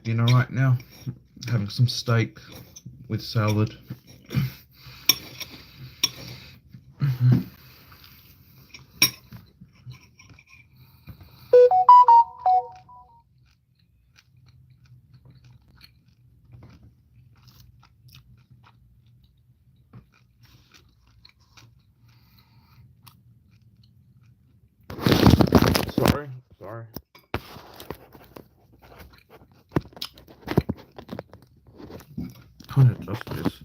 dinner right now. Having some steak with salad. Sorry. Kind of adjust this.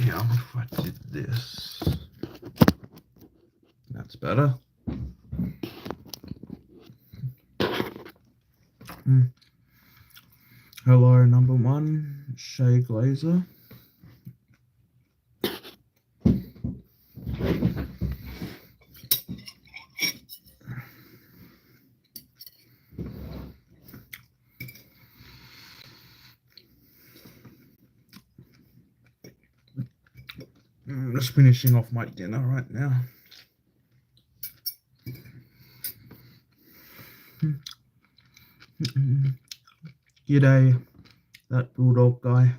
Yeah, if I did this, that's better. Hello, number one, Shay Glazer. I'm just finishing off my dinner right now. G'day, that bulldog guy.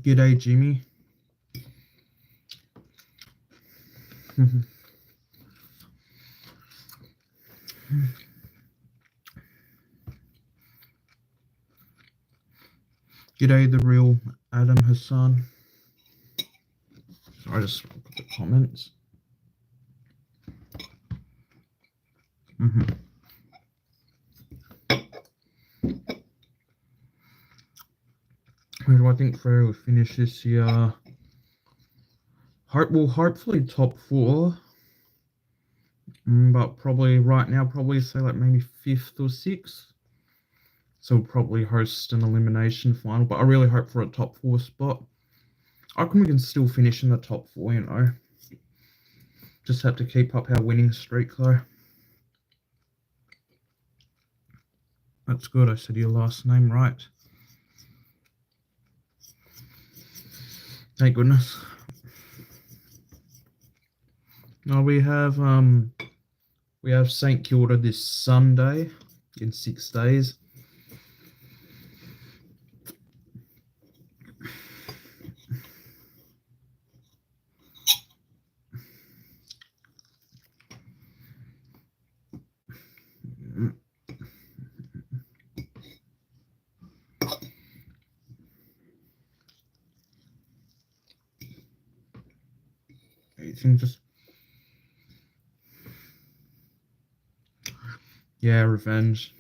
G'day, Jimmy. G'day, the real Adam Hassan. So I just look at the comments. Where do I think Freo will finish this year? Hopefully top 4. But probably right now, probably say like maybe 5th or 6th. So we'll probably host an elimination final. But I really hope for a top 4 spot. I reckon we can still finish in the top 4, you know. Just have to keep up our winning streak though. That's good, I said your last name right. Thank goodness. Now we have St Kilda this Sunday in 6 days. Yeah, revenge.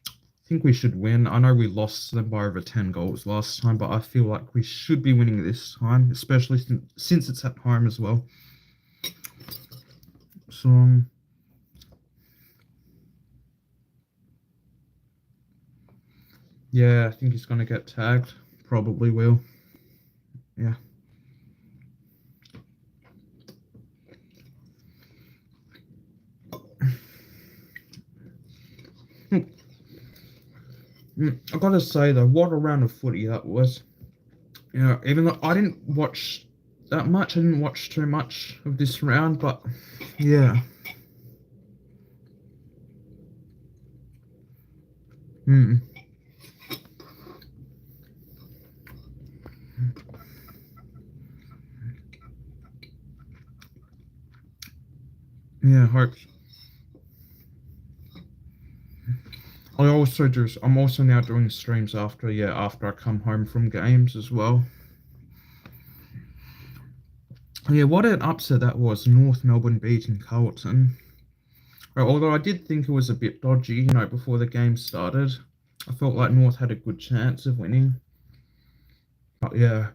I think we should win. I know we lost them by over 10 goals last time, but I feel like we should be winning this time, especially since it's at home as well. So, yeah, I think he's going to get tagged. Probably will. Yeah. I gotta say though, what a round of footy that was. You know, even though I didn't watch that much, I didn't watch too much of this round, but yeah. Yeah, hope. I'm also now doing streams after I come home from games as well. Yeah, what an upset that was, North Melbourne beating Carlton. Although I did think it was a bit dodgy, you know, before the game started. I felt like North had a good chance of winning. But yeah.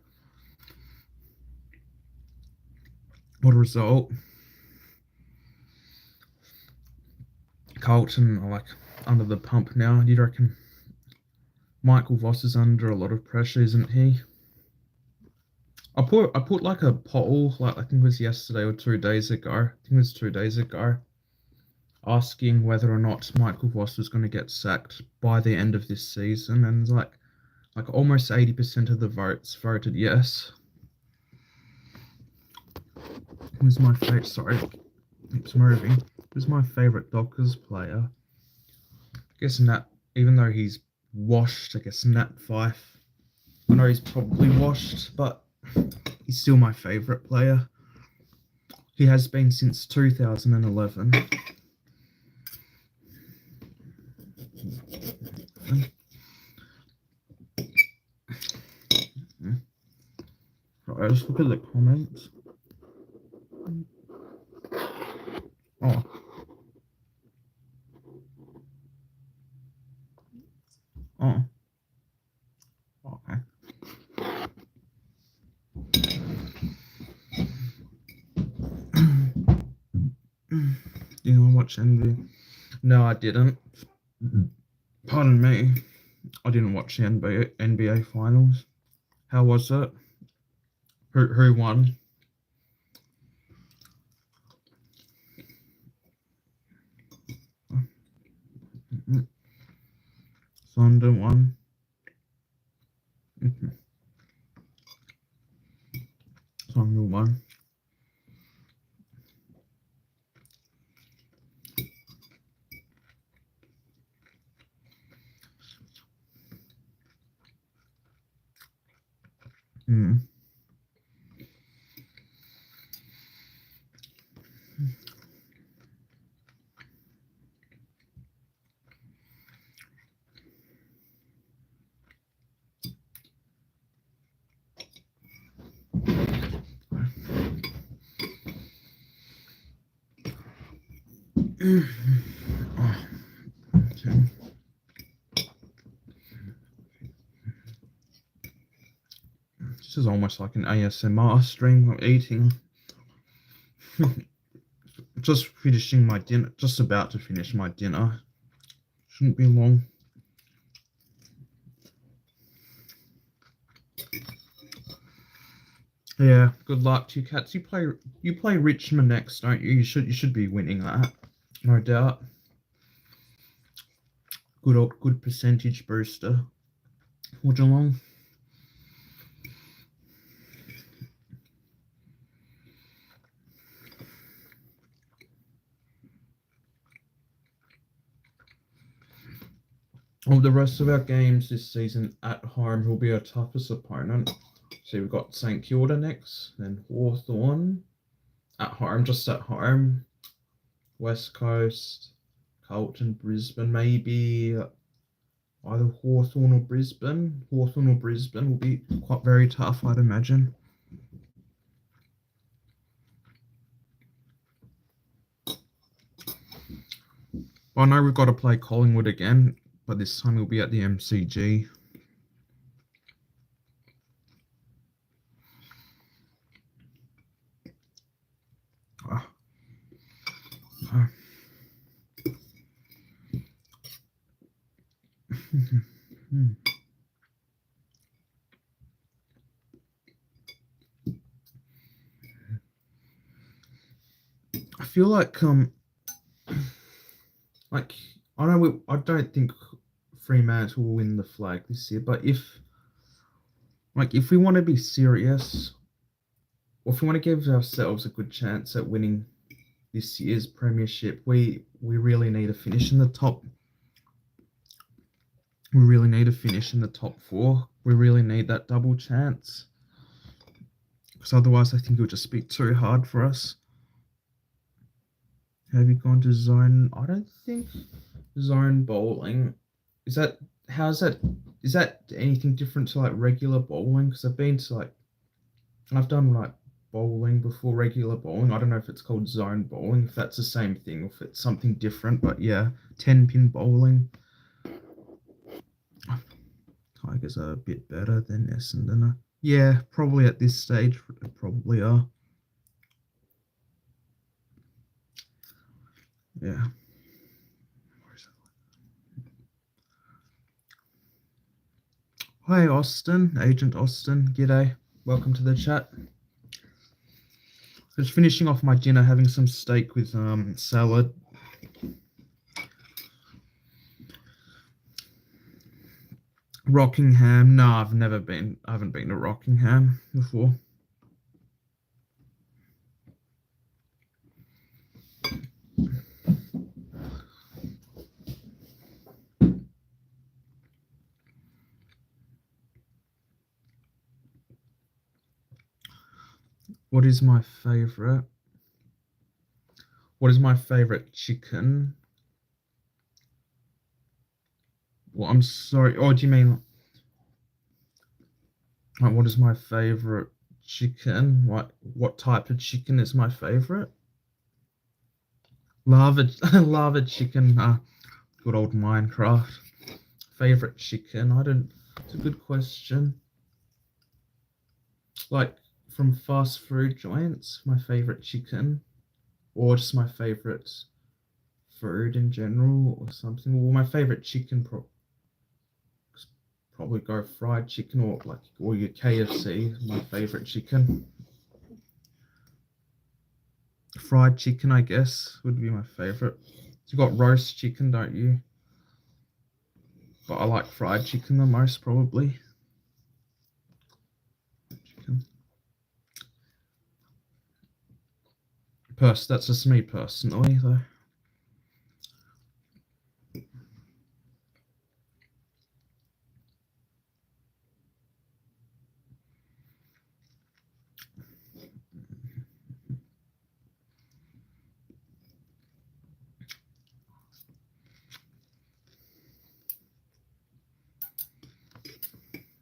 What a result. Carlton are like under the pump now. Do you reckon Michael Voss is under a lot of pressure, isn't he? I put like a poll, like I think it was yesterday or 2 days ago. I think it was 2 days ago, asking whether or not Michael Voss was going to get sacked by the end of this season, and like almost 80% of the votes voted yes. Who's my favorite? Sorry, it's moving. Who's my favorite Dockers player? I guess Nat. Even though he's washed, I guess Nat Fife. I know he's probably washed, but he's still my favorite player. He has been since 2011. Right, let's look at the comments. Oh. Oh. Okay. You know, watch NBA? No, I didn't. Pardon me. I didn't watch the NBA finals. How was it? Who won? Thunder won. Thunder won. Mm. Oh, okay. This is almost like an ASMR stream of eating. Just finishing my dinner. Just about to finish my dinner. Shouldn't be long. Yeah, good luck to you, Cats. You play Richmond next, don't you? You should be winning that, no doubt. Good percentage booster for Geelong. Of the rest of our games this season at home, who'll be our toughest opponent? So we've got St Kilda next, then Hawthorn at home, just at home. West Coast, Carlton, Brisbane, maybe either Hawthorn or Brisbane. Hawthorn or Brisbane will be quite very tough, I'd imagine. I know we've got to play Collingwood again, but this time we'll be at the MCG. Ah. Ah. I feel like I know I don't think Fremantle will win the flag this year, but if we want to be serious, or if we want to give ourselves a good chance at winning this year's premiership, we really need to finish in the top. We really need to finish in the top four. We really need that double chance, because otherwise, I think it'll just be too hard for us. Have you gone to zone? I don't think zone bowling. Is that how's that? Is that anything different to like regular bowling? Because I've done like bowling before, regular bowling. I don't know if it's called zone bowling, if that's the same thing, or if it's something different. But yeah, 10-pin bowling. Tigers are a bit better than Essendon. Yeah, probably at this stage, probably are. Yeah. Hi, Austin, Agent Austin. G'day. Welcome to the chat. Just finishing off my dinner, having some steak with salad. Rockingham. No, I've never been. I haven't been to Rockingham before. What is my favorite? What is my favorite chicken? Well, I'm sorry. Oh, do you mean like what is my favorite chicken? What type of chicken is my favorite? Lava lava chicken. Good old Minecraft. Favorite chicken? I don't. It's a good question. Like from fast food joints, my favorite chicken, or just my favorite food in general, or something. Well, my favorite chicken probably go fried chicken or your KFC. My favorite chicken. Fried chicken, I guess, would be my favorite. You got roast chicken, don't you? But I like fried chicken the most, probably. Chicken. That's just me personally, though.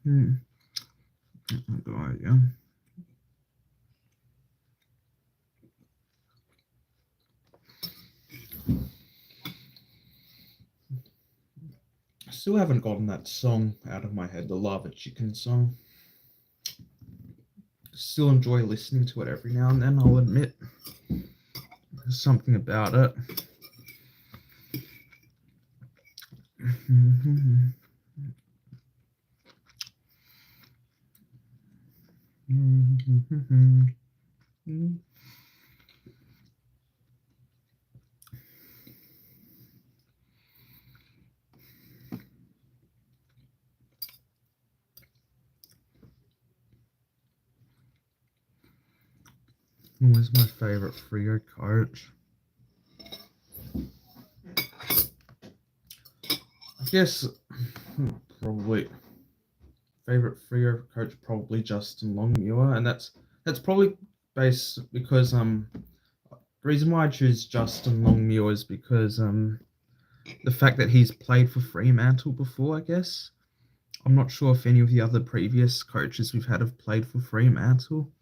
Hmm. Yeah. I still haven't gotten that song out of my head, the Lava Chicken song. Still enjoy listening to it every now and then, I'll admit. There's something about it. Who's my favorite Frio coach? I guess probably favorite Frio coach probably Justin Longmuir, and that's probably based because the reason why I choose Justin Longmuir is because the fact that he's played for Fremantle before, I guess. I'm not sure if any of the other previous coaches we've had have played for Fremantle.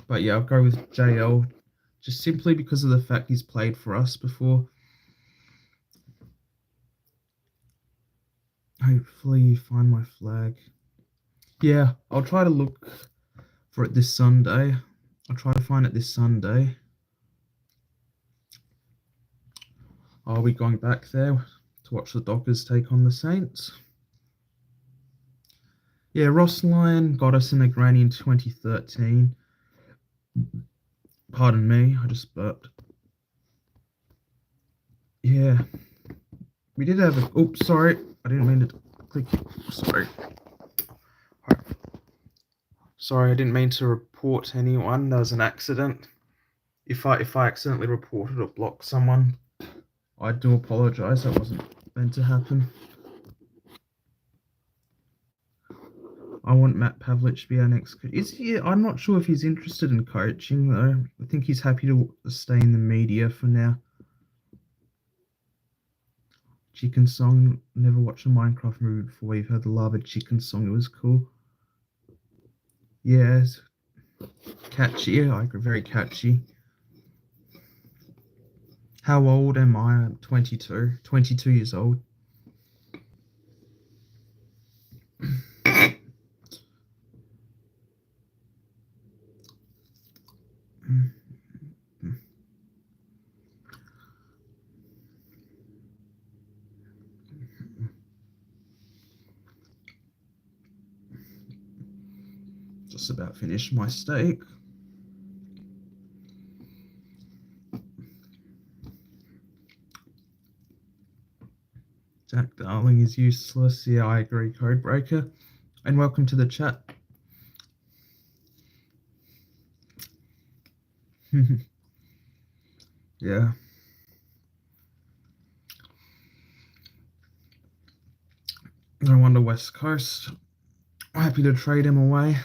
But yeah, I'll go with JL just simply because of the fact he's played for us before. Hopefully you find my flag. Yeah, I'll try to look for it this Sunday. I'll try to find it this Sunday. Are we going back there to watch the Dockers take on the Saints? Yeah, Ross Lyon got us in a granny in 2013. Pardon me, I just burped. Yeah, we did have a... Oops, sorry. I didn't mean to click. Sorry. Sorry, I didn't mean to report anyone. There was an accident. If I accidentally reported or blocked someone, I do apologize. That wasn't meant to happen. I want Matt Pavlich to be our next coach. Is he? I'm not sure if he's interested in coaching though. I think he's happy to stay in the media for now. Chicken song. Never watched a Minecraft movie before. You've heard the Lava Chicken song. It was cool. Yes, catchy. I agree, very catchy. How old am I? I'm 22. 22 years old. Just about finished my steak. Jack Darling is useless. Yeah, I agree, Codebreaker. And welcome to the chat. Yeah. No wonder West Coast. Happy to trade him away.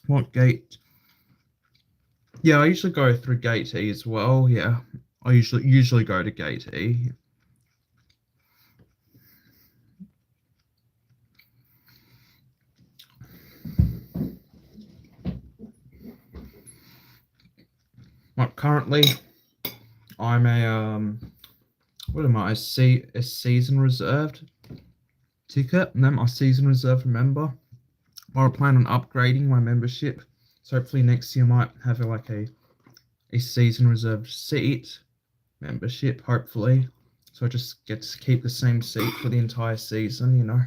What gate? Yeah, I usually go through gate E as well. Yeah, I usually go to gate E. Like currently, I'm a what am I? A season reserved ticket. No, my season reserved member. I plan on upgrading my membership, so hopefully next year I might have a season reserved seat membership. Hopefully, so I just get to keep the same seat for the entire season. You know.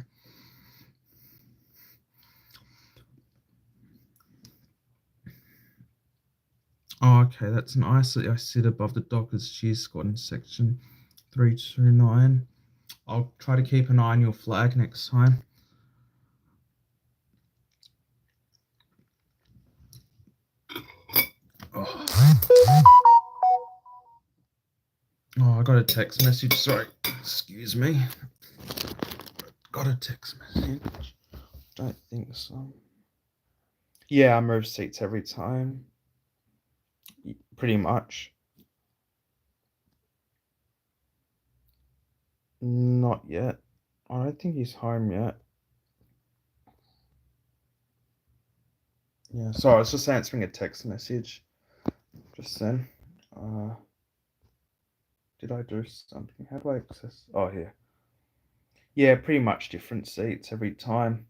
Oh, okay, that's nice. I sit above the Dockers cheer squad in section 329. I'll try to keep an eye on your flag next time. Oh, I got a text message. Sorry. Excuse me. Got a text message. Don't think so. Yeah, I move seats every time. Pretty much. Not yet. I don't think he's home yet. Yeah, sorry, I was just answering a text message just then. Did I do something? How do I access? Oh, here. Yeah, pretty much different seats every time.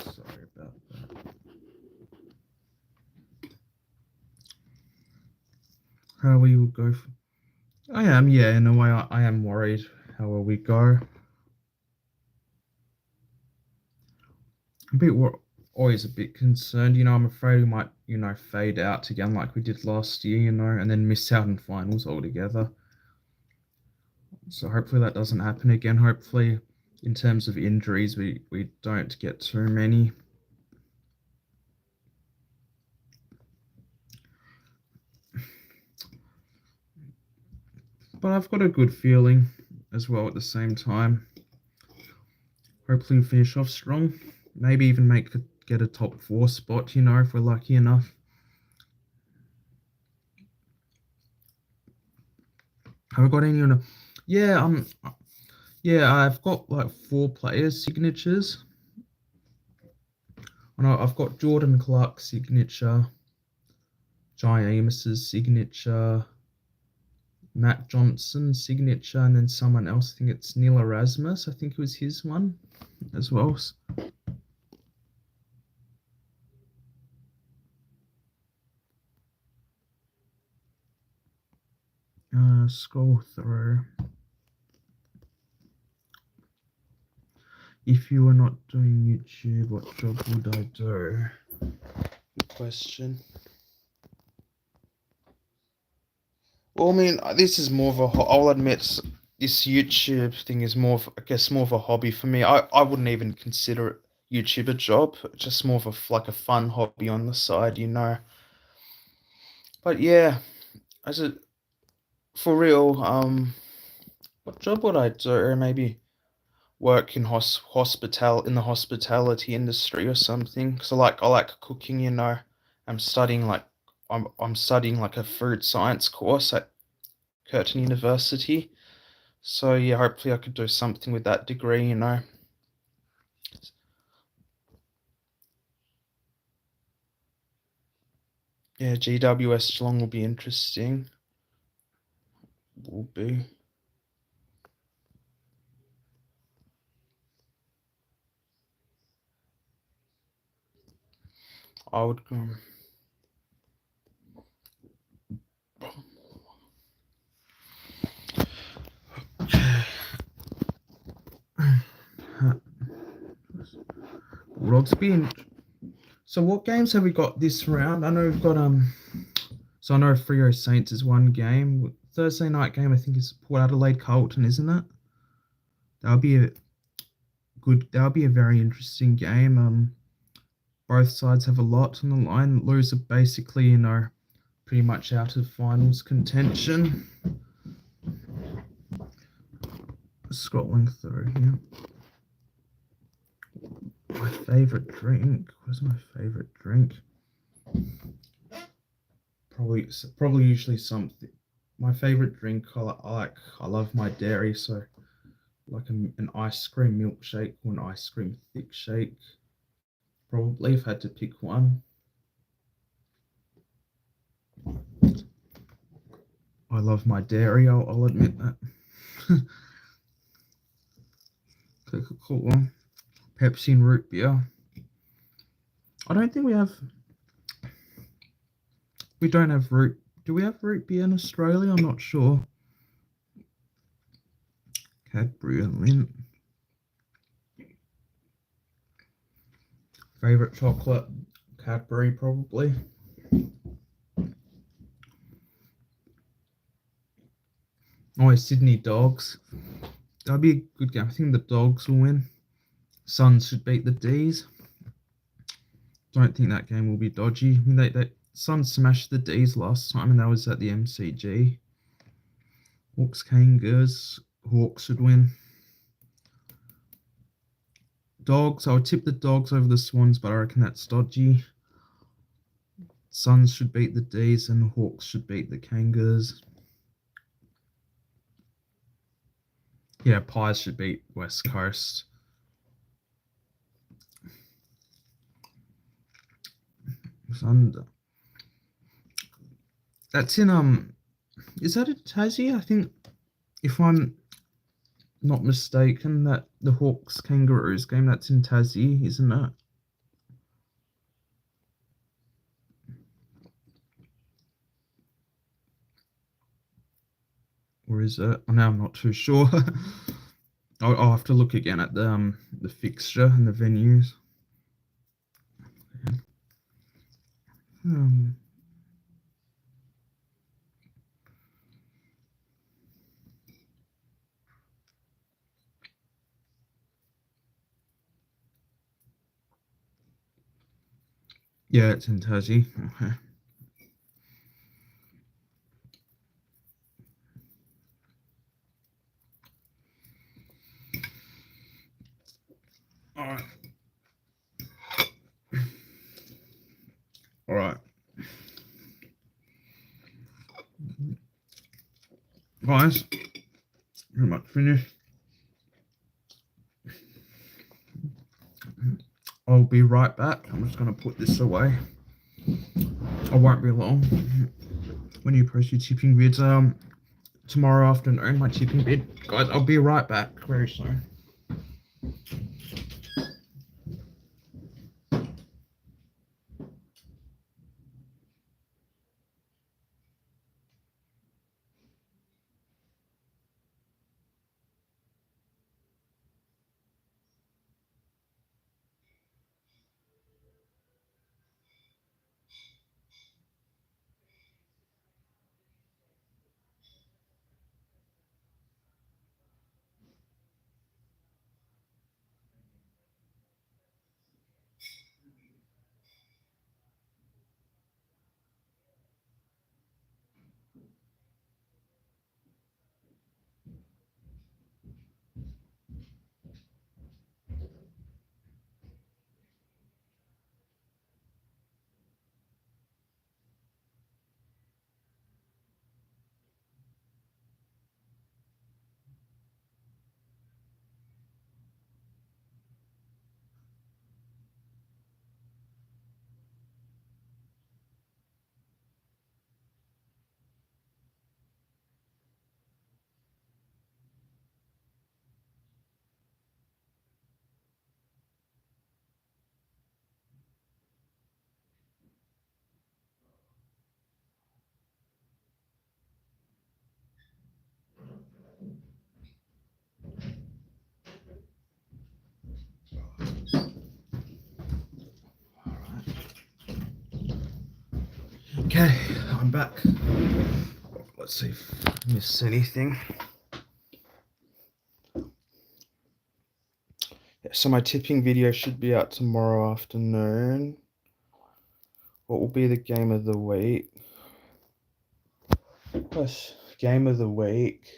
Sorry about that. How we will go? I am, yeah. In a way, I am worried. How will we go? Always a bit concerned. You know, I'm afraid we might, fade out again like we did last year. And then miss out on finals altogether. So hopefully that doesn't happen again. Hopefully, in terms of injuries, we don't get too many. But I've got a good feeling as well at the same time. Hopefully we finish off strong. Maybe even get a top 4 spot, if we're lucky enough. Have I got any on a... Yeah, I've got like 4 players' signatures. And I've got Jordan Clark's signature, Jai Amos's signature, Matt Johnson's signature, and then someone else. I think it's Neil Erasmus. I think it was his one as well. Scroll through. If you were not doing YouTube, what job would I do? Good question. Well, I mean, this is more of a... I'll admit this YouTube thing is more of a hobby for me. I wouldn't even consider YouTube a job, just more of a fun hobby on the side. But yeah, as a for real, what job would I do? Maybe work in in the hospitality industry or something. Because I like cooking. I'm studying like I'm studying like a food science course at Curtin University. So yeah, hopefully I could do something with that degree. Yeah, GWS Geelong will be interesting. Will be. I would. Bulldogs being. So what games have we got this round? I know we've got So I know Freo Saints is one game. Thursday night game I think is Port Adelaide Carlton, isn't it? That'll be a That'll be a very interesting game. Both sides have a lot on the line. Loser basically, pretty much out of finals contention. Scrolling through here. My favourite drink. What's my favourite drink? Probably usually something. My favourite drink. I love my dairy, so like an ice cream milkshake or an ice cream thick shake. Probably if I had to pick one. I love my dairy. I'll admit that. Coca-Cola, Pepsi, and root beer. I don't think we have. We don't have root. Do we have root beer in Australia? I'm not sure. Cadbury and Lindt. Favorite chocolate? Cadbury, probably. Oh, Sydney Dogs. That'll be a good game. I think the Dogs will win. Suns should beat the D's. Don't think that game will be dodgy. I mean, they Suns smashed the D's last time, and that was at the MCG. Hawks, Kangaroos. Hawks should win. Dogs. I would tip the Dogs over the Swans, but I reckon that's dodgy. Suns should beat the D's, and Hawks should beat the Kangaroos. Yeah, Pies should beat West Coast. Thunder. That's in is that in Tassie? I think if I'm not mistaken, that the Hawks Kangaroos game that's in Tassie, isn't it? Or is it? Oh, now I'm not too sure. I'll have to look again at the fixture and the venues. Um, yeah, it's in Tassie. Okay. All right. All right. Guys, pretty much finished. I'll be right back. I'm just going to put this away. I won't be long. When you post your tipping vids, tomorrow afternoon, my tipping vid. Guys, I'll be right back very soon. Okay, I'm back. Let's see if I missed anything. Yeah, so my tipping video should be out tomorrow afternoon. What will be the game of the week? Game of the week.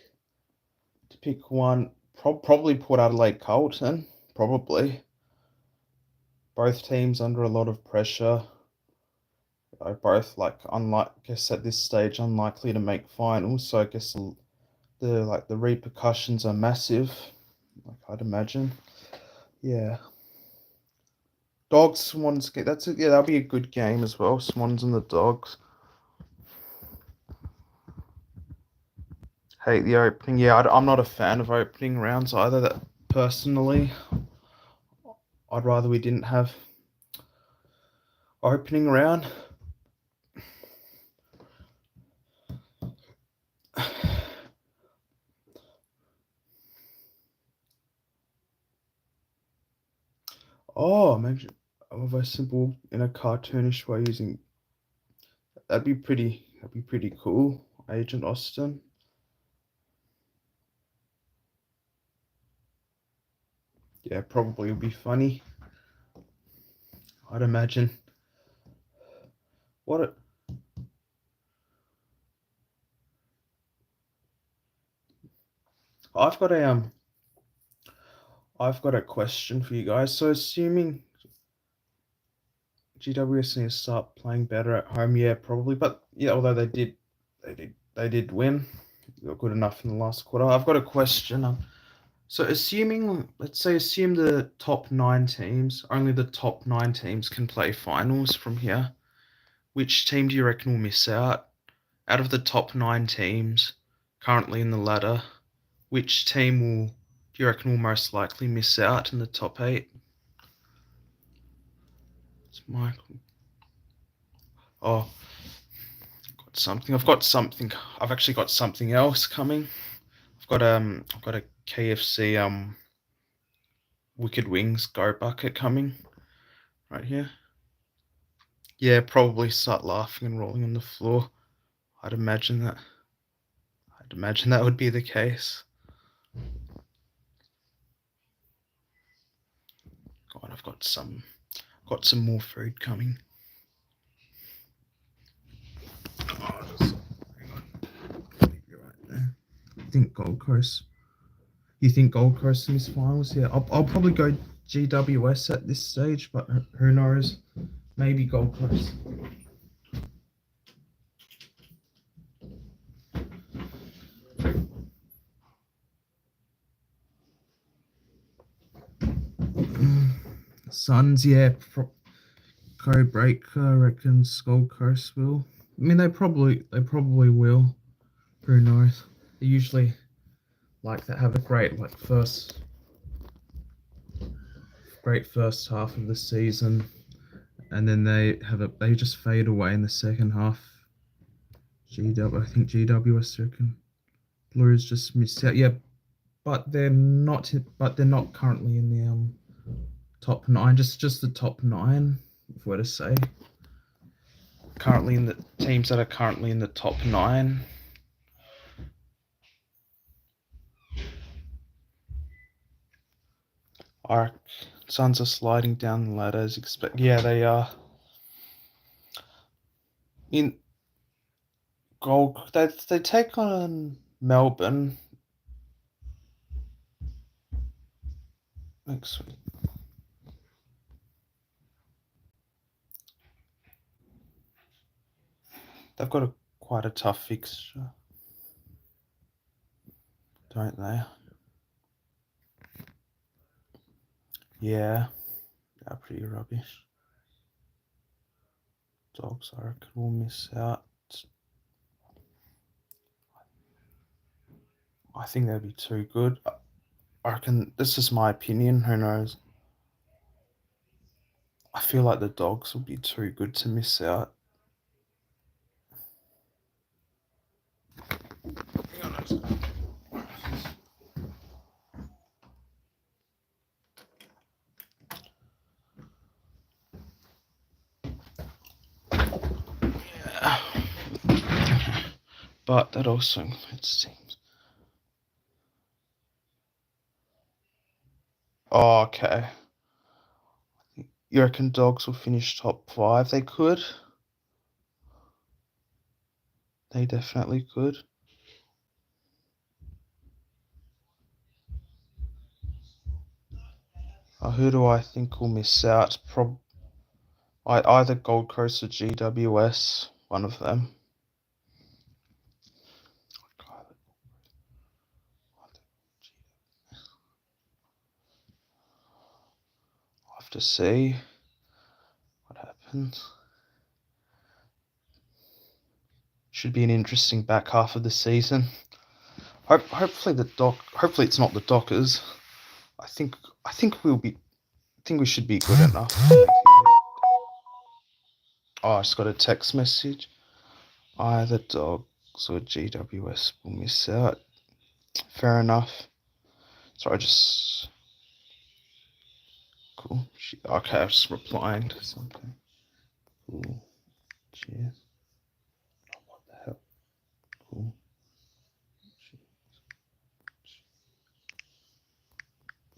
To pick one, probably Port Adelaide Carlton. Probably. Both teams under a lot of pressure. Both I guess at this stage unlikely to make finals. So I guess the repercussions are massive. I'd imagine. Yeah. Dogs, Swans. That'll be a good game as well. Swans and the Dogs. Hate the opening. Yeah, I'm not a fan of opening rounds either. That personally, I'd rather we didn't have opening round. Oh, imagine of a simple in a cartoonish way using. That'd be pretty cool. Agent Austin. Yeah, probably would be funny. I'd imagine. What? I've got a I've got a question for you guys. So assuming GWS need to start playing better at home, yeah, probably. But yeah, although they did win. They were good enough in the last quarter. I've got a question. So assume the top 9 teams, only the top 9 teams can play finals from here. Which team do you reckon will miss out? Out of the top 9 teams currently in the ladder, which team do you reckon will most likely miss out in the top 8? It's Michael. Oh, I've got something. I've actually got something else coming. I've got a KFC Wicked Wings Go Bucket coming right here. Yeah, probably start laughing and rolling on the floor. I'd imagine that. I'd imagine that would be the case. God, I've got some more food coming. Oh, hang on. Leave you right there. I think Gold Coast. You think Gold Coast in this finals? Yeah, I'll probably go GWS at this stage, but who knows? Maybe Gold Coast. Suns, yeah, Code Breaker reckons Gold Coast will. I mean, they probably will. Who knows? They usually like to have a great first half of the season, and then they just fade away in the second half. I think GWS reckon Blues just missed out. Yeah, but they're not. But they're not currently in the top 9. Just the top 9, if we're to say. Currently in the teams that are currently in the top 9. Our Suns are sliding down the ladder as expected. Yeah, they are. In Gold, they take on Melbourne next week. They've got quite a tough fixture, don't they? Yeah, they're pretty rubbish. Dogs, I reckon, will miss out. I think they'd be too good. I reckon, this is my opinion, who knows? I feel like the Dogs will be too good to miss out. but that also includes teams. Oh, okay. You reckon Dogs will finish top 5? They could. They definitely could. Who do I think will miss out? Either Gold Coast or GWS, one of them. I'll have to see what happens. Should be an interesting back half of the season. Hopefully it's not the Dockers. I think we should be good enough. Oh, I just got a text message. Either Dogs or GWS will miss out. Fair enough. So I just cool. Okay, I was just replying to something. Cool. Cheers. What the hell? Cool.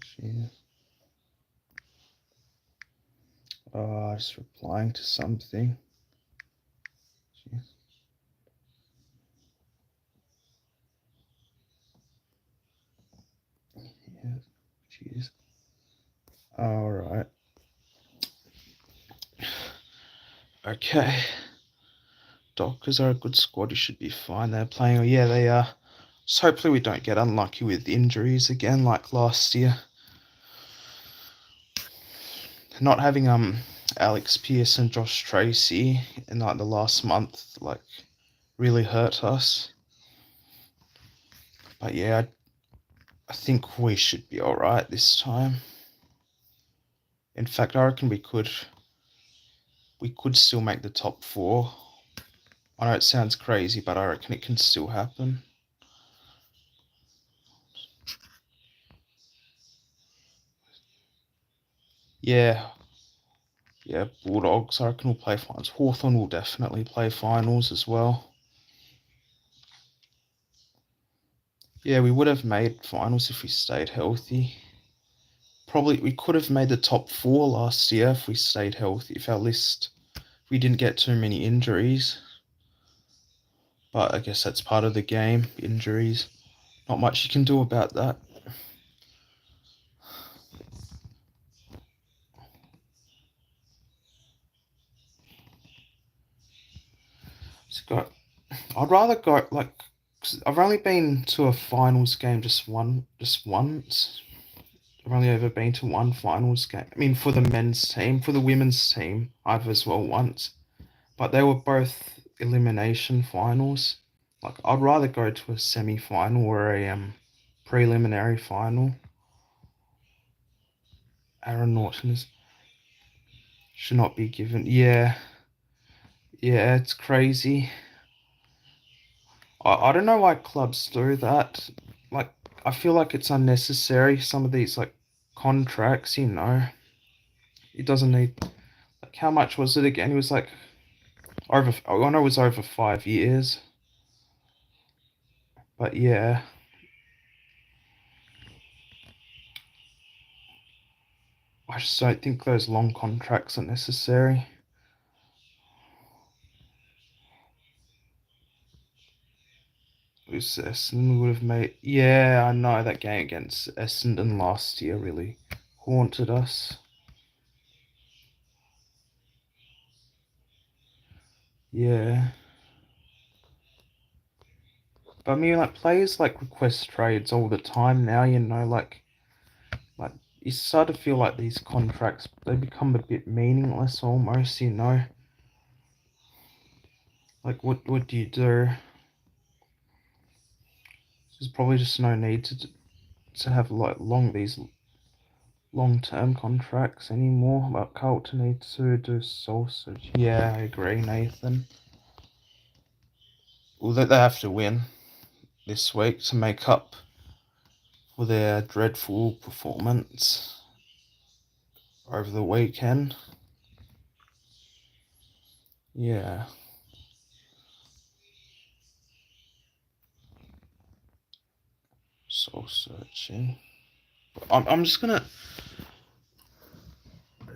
Cheers. Just replying to something. Cheers. Yeah. Cheers. All right. Okay. Dockers are a good squad. You should be fine. They're playing. Oh, yeah, they are. So hopefully we don't get unlucky with injuries again like last year. Not having Alex Pearce and Josh Tracy in like the last month really hurt us. But yeah, I think we should be all right this time. In fact, I reckon we could still make the top 4. I know it sounds crazy, but I reckon it can still happen. Yeah, Bulldogs, I reckon will play finals. Hawthorn will definitely play finals as well. Yeah, we would have made finals if we stayed healthy. Probably we could have made the top 4 last year if we stayed healthy, if we didn't get too many injuries. But I guess that's part of the game, injuries. Not much you can do about that. I'd rather go cause I've only been to a finals game just once. I've only ever been to one finals game. I mean, for the men's team, for the women's team, I've as well once. But they were both elimination finals. Like, I'd rather go to a semi-final or a preliminary final. Aaron Norton should not be given. Yeah, it's crazy. I don't know why clubs do that. Like, I feel like it's unnecessary. Some of these contracts, it doesn't need. Like, how much was it again? It was like over. I know it was over 5 years. But yeah, I just don't think those long contracts are necessary. Essendon would have made. Yeah, I know that game against Essendon last year really haunted us. Yeah. But I mean, players request trades all the time now. Like you start to feel like these contracts they become a bit meaningless almost. Like what do you do? There's probably just no need to have these long-term contracts anymore. But Carlton needs to do sausage. Yeah, I agree, Nathan. Well, they have to win this week to make up for their dreadful performance over the weekend. Yeah. soul searching. I'm just gonna.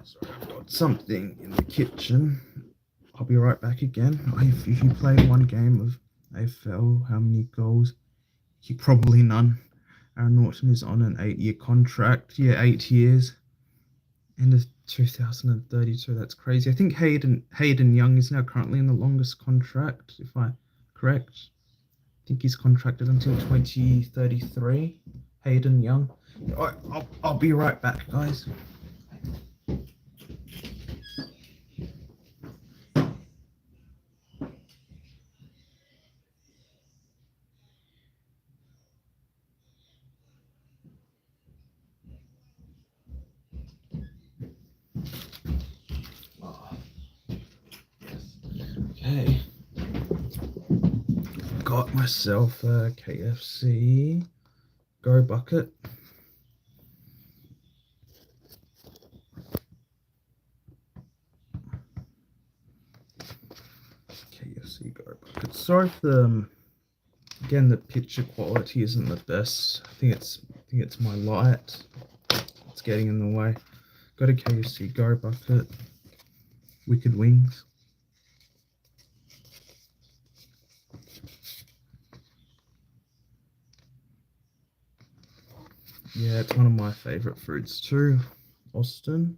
Sorry, I've got something in the kitchen. I'll be right back again. If you played one game of AFL, how many goals? Probably none. Aaron Norton is on an 8-year contract. Yeah, 8 years. End of 2032. That's crazy. I think Hayden Young is now currently in the longest contract, if I'm correct. I think he's contracted until 2033. Hayden Young. I'll be right back, guys. Okay. Got myself a KFC Go Bucket. KFC Go Bucket. Sorry if again the picture quality isn't the best. I think it's my light. It's getting in the way. Got a KFC Go Bucket. Wicked wings. Yeah, it's one of my favorite foods too. Austin.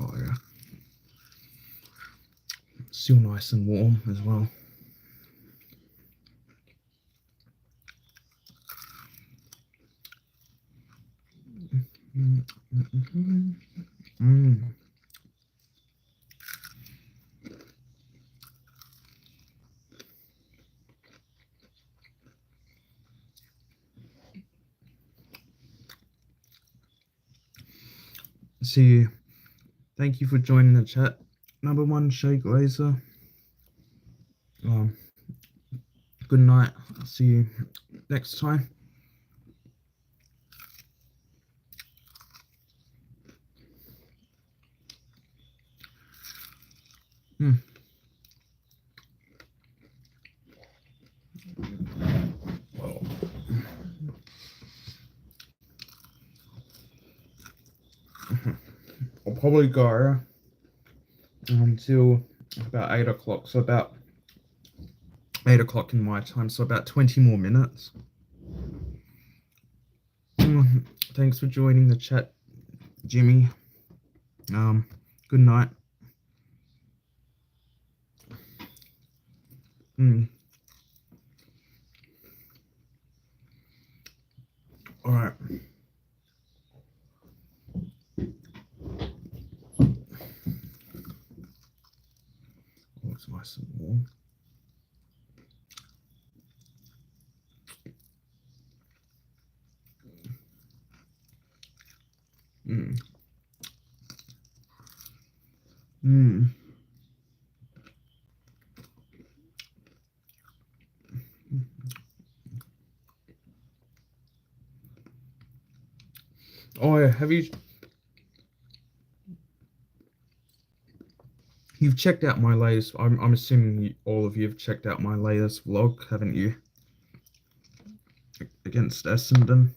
Oh yeah. Still nice and warm as well. See you. Thank you for joining the chat. Number one, Shay Glazer. Good night. I'll see you next time. Well, I'll probably go until about 8 o'clock. So about 8 o'clock in my time. So about 20 more minutes. Thanks for joining the chat, Jimmy. Good night. All right. Oh, it's nice and warm. Oh yeah, you've checked out my latest? I'm assuming all of you have checked out my latest vlog, haven't you? Against Essendon.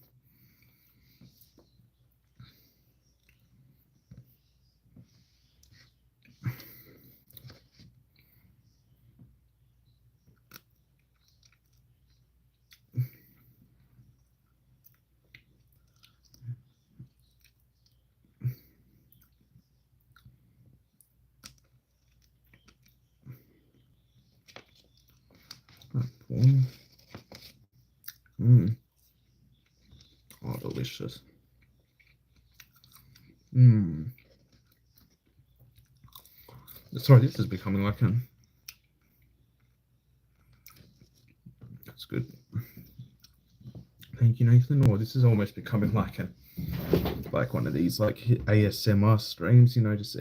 Oh, delicious. Sorry, this is becoming like a... That's good. Thank you, Nathan. Oh, this is almost becoming like one of these like ASMR streams, you know, just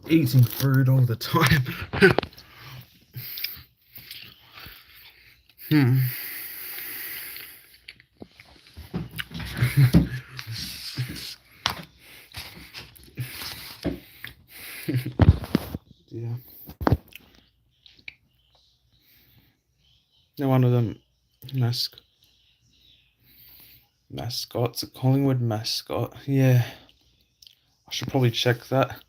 eating food all the time. Yeah. No, one of them Mascots, a Collingwood mascot. Yeah, I should probably check that.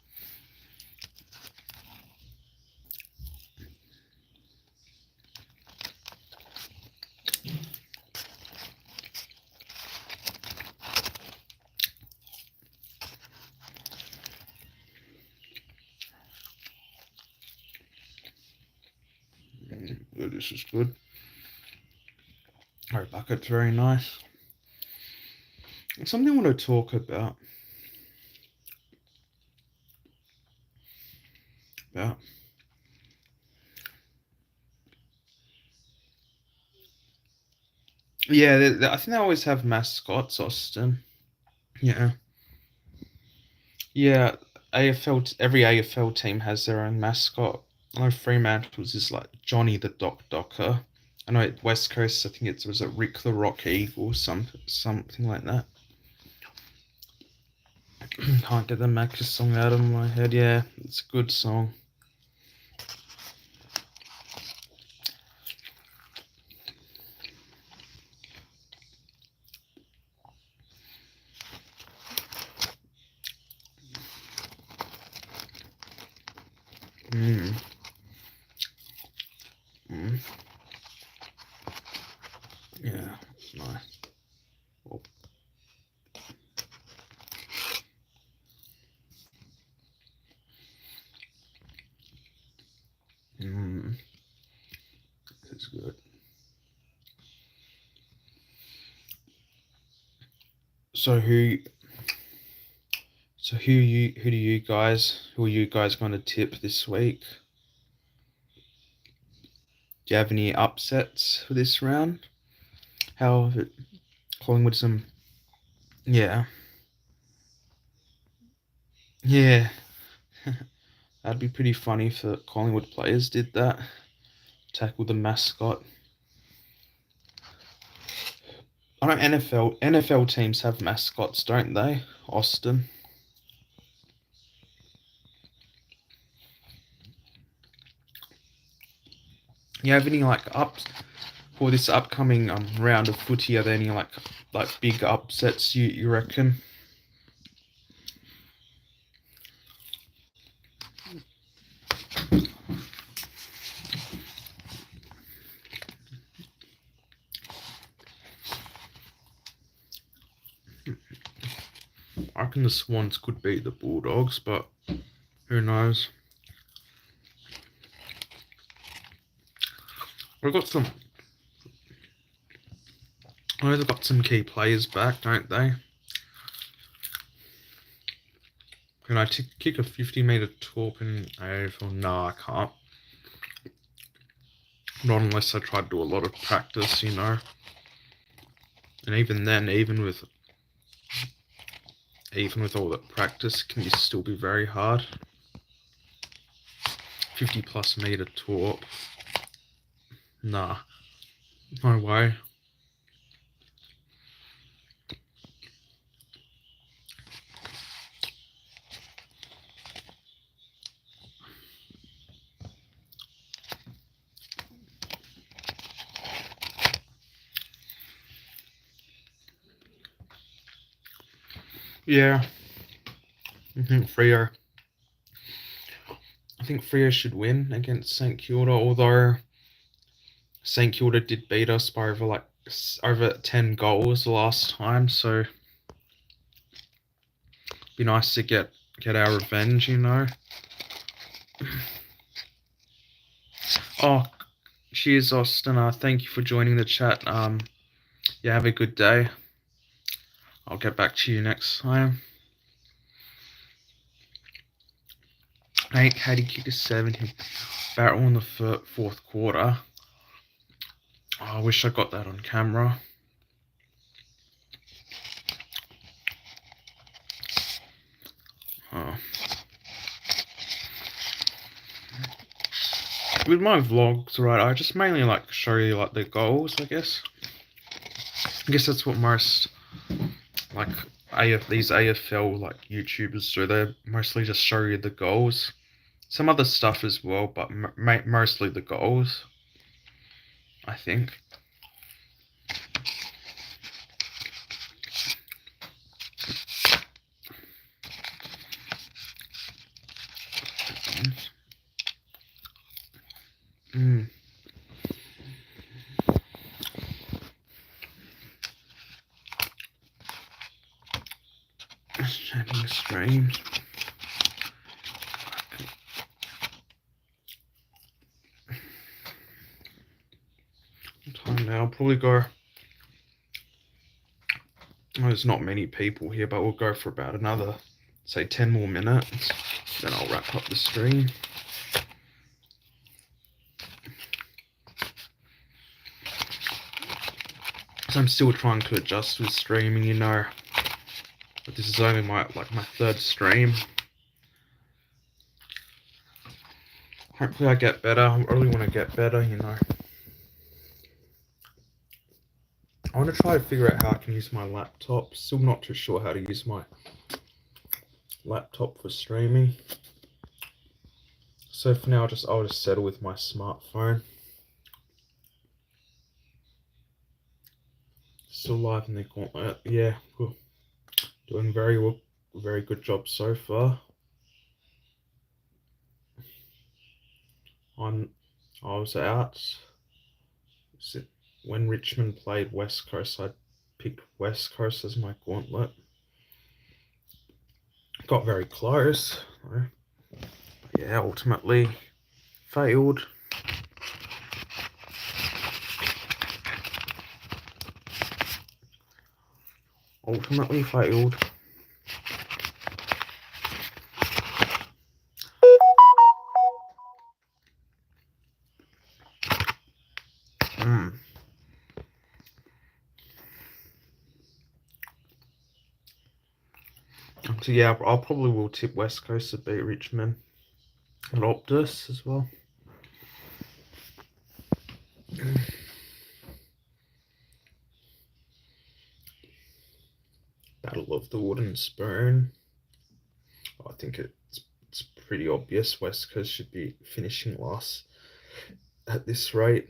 This is good. Our bucket's very nice. Something I want to talk about. Yeah. Yeah, I think they always have mascots, Austin. Yeah. Yeah, every AFL team has their own mascot. I know Fremantle's is like Johnny the Docker. I know at West Coast, I think was it Rick the Rock Eagle, something like that. Can't get the Macca's song out of my head. Yeah, it's a good song. Mm. Mm. Yeah, it's nice. Oh. This is good. So who do you guys who are you guys going to tip this week? Do you have any upsets for this round? How have it Collingwood some yeah. Yeah. That'd be pretty funny if the Collingwood players did that. Tackle the mascot. I know NFL teams have mascots, don't they? Austin. You have any like ups for this upcoming round of footy? Are there any like big upsets you reckon? I reckon the Swans could beat the Bulldogs, but who knows? We've got some. I know they've got some key players back, don't they? Can I kick a 50-meter talk in AFL? No, I can't. Not unless I try to do a lot of practice, you know. And even then, even with all that practice, can still be very hard. 50+ meter talk. Nah, no way. Yeah, I think Freo should win against St Kilda, although St Kilda did beat us by over 10 goals last time, so it'd be nice to get our revenge, you know. Oh, cheers, Austin. Thank you for joining the chat. Yeah, have a good day. I'll get back to you next time. How do you kick a 70 barrel in the fourth quarter? Oh, I wish I got that on camera. Oh. With my vlogs, right, I just mainly like show you like the goals, I guess. I guess that's what most like these AFL like YouTubers do. They mostly just show you the goals. Some other stuff as well, but mostly the goals, I think. Ending stream. Time now. I'll probably go. There's not many people here, but we'll go for about another, say, 10 more minutes. Then I'll wrap up the stream. So I'm still trying to adjust with streaming, you know. But this is only my third stream. Hopefully I get better. I really want to get better, you know. I want to try to figure out how I can use my laptop. Still not too sure how to use my laptop for streaming. So for now, I'll just settle with my smartphone. Still live in the gauntlet. Yeah, cool. Doing very good job so far. I was out. When Richmond played West Coast, I picked West Coast as my gauntlet. Got very close. But yeah, ultimately failed. Ultimately failed. So yeah, I'll probably will tip West Coast to beat Richmond and Optus as well. Battle of the Wooden Spoon. I think it's pretty obvious West Coast should be finishing last at this rate.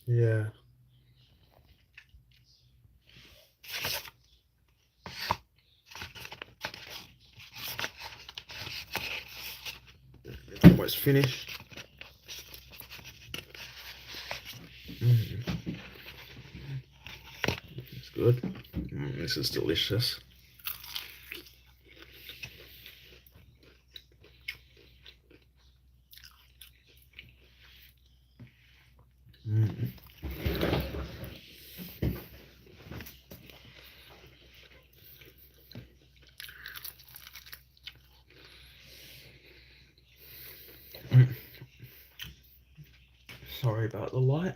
Yeah. Almost finished. It's good. This is delicious. Sorry about the light.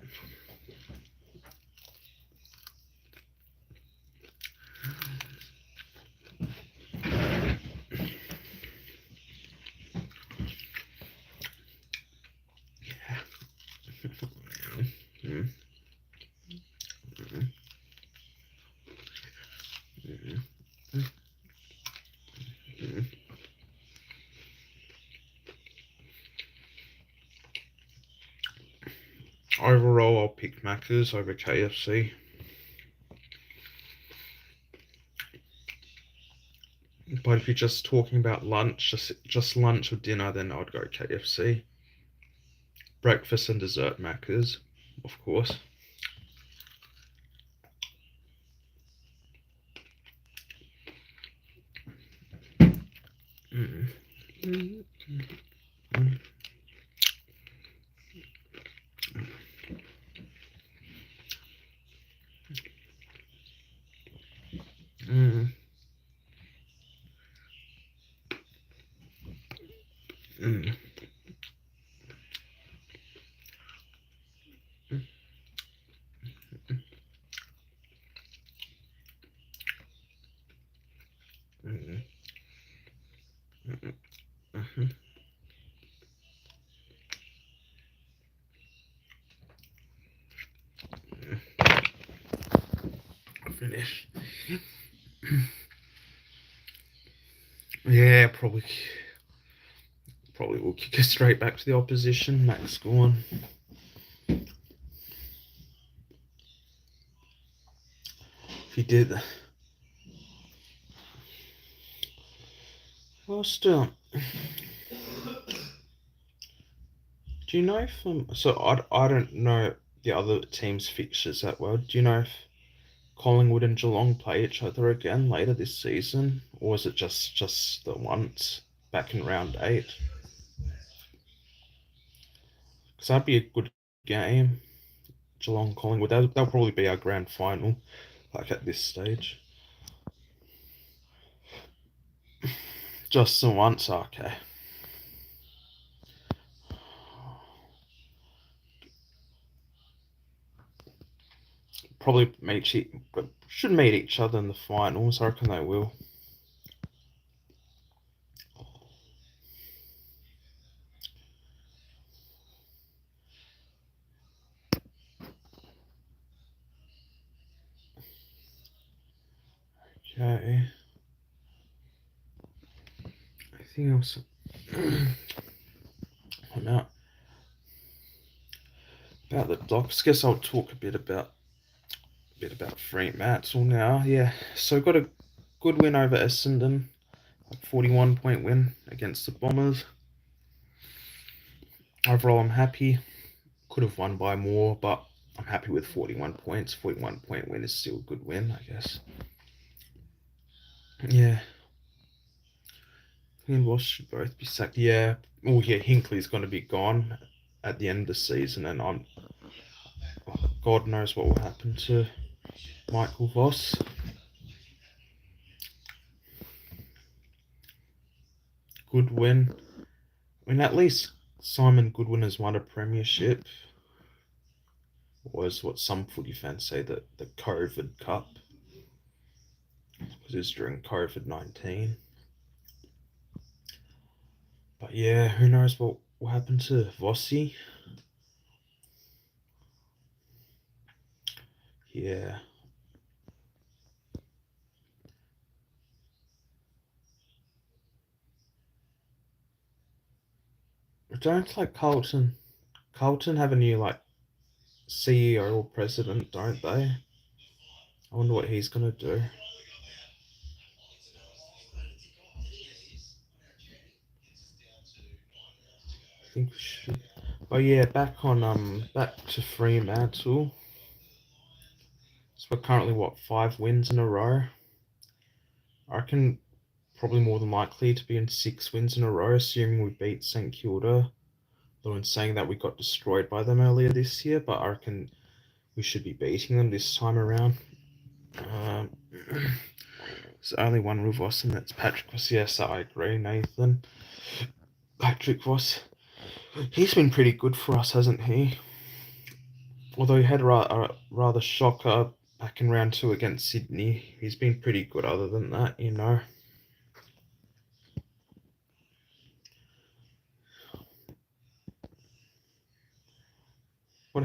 Overall, I'll pick Macca's over KFC. But if you're just talking about lunch, just lunch or dinner, then I'd go KFC. Breakfast and dessert Macca's, of course. Finish. Yeah, probably will kick us straight back to the opposition. Max gone. If he did, well, still. Do you know if so I don't know the other teams' fixtures that well. Do you know if Collingwood and Geelong play each other again later this season, or is it just the once back in round 8? Because that'd be a good game. Geelong Collingwood. That'll probably be our grand final, like at this stage. Just the once, okay. Probably should meet each other in the finals. I reckon they will. Okay. Anything else? About the docs. Guess I'll talk a bit about Fremantle now. Yeah. So got a good win over Essendon. 41-point win against the Bombers. Overall, I'm happy. Could have won by more, but I'm happy with 41 points. 41-point win is still a good win, I guess. Yeah. Me and Ross should both be sacked. Yeah. Oh, yeah. Hinkley's going to be gone at the end of the season, and God knows what will happen to Michael Voss. Good win. I mean, at least Simon Goodwin has won a premiership. Was what some footy fans say that the COVID Cup, because it's during COVID-19. But yeah, who knows what will happen to Vossi? Yeah. Don't like Carlton. Carlton have a new like CEO or president, don't they? I wonder what he's gonna do. I think we should. Oh yeah, back to Fremantle. So we're currently what 5 wins in a row. I reckon probably more than likely to be in 6 wins in a row, assuming we beat St Kilda. Though in saying that we got destroyed by them earlier this year, but I reckon we should be beating them this time around. There's only one rule Voss, and that's Patrick Voss. Yes, I agree, Nathan. Patrick Voss. He's been pretty good for us, hasn't he? Although he had a rather shocker back in round 2 against Sydney. He's been pretty good other than that, you know.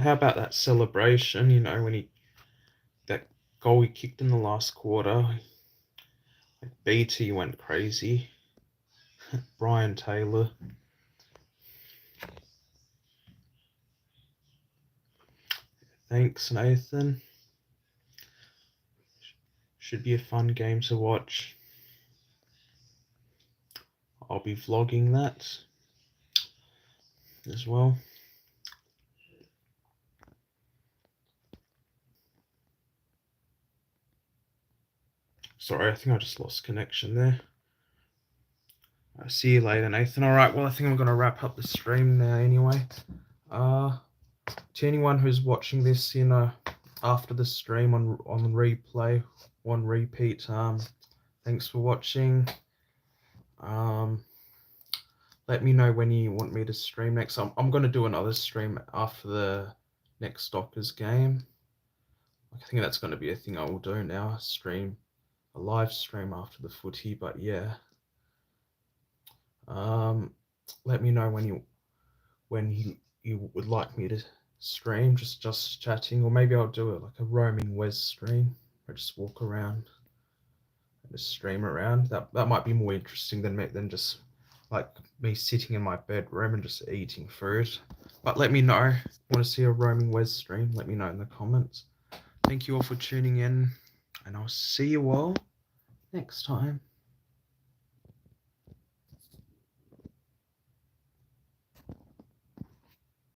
How about that celebration, you know, when that goal he kicked in the last quarter? Like BT went crazy. Brian Taylor. Thanks, Nathan. Should be a fun game to watch. I'll be vlogging that as well. Sorry, I think I just lost connection there. I'll see you later, Nathan. All right, well, I think I'm going to wrap up the stream now anyway. To anyone who's watching this, you know, after the stream on replay, on repeat, thanks for watching. Let me know when you want me to stream next. I'm going to do another stream after the next Dockers game. I think that's going to be a thing I will do now, a live stream after the footy. But yeah, let me know when you would like me to stream, just chatting, or maybe I'll do it like a roaming Wes stream. I just walk around and just stream around. That might be more interesting than just like me sitting in my bedroom and just eating food. But let me know. Want to see a roaming Wes stream? Let me know in the comments. Thank you all for tuning in, and I'll see you all next time.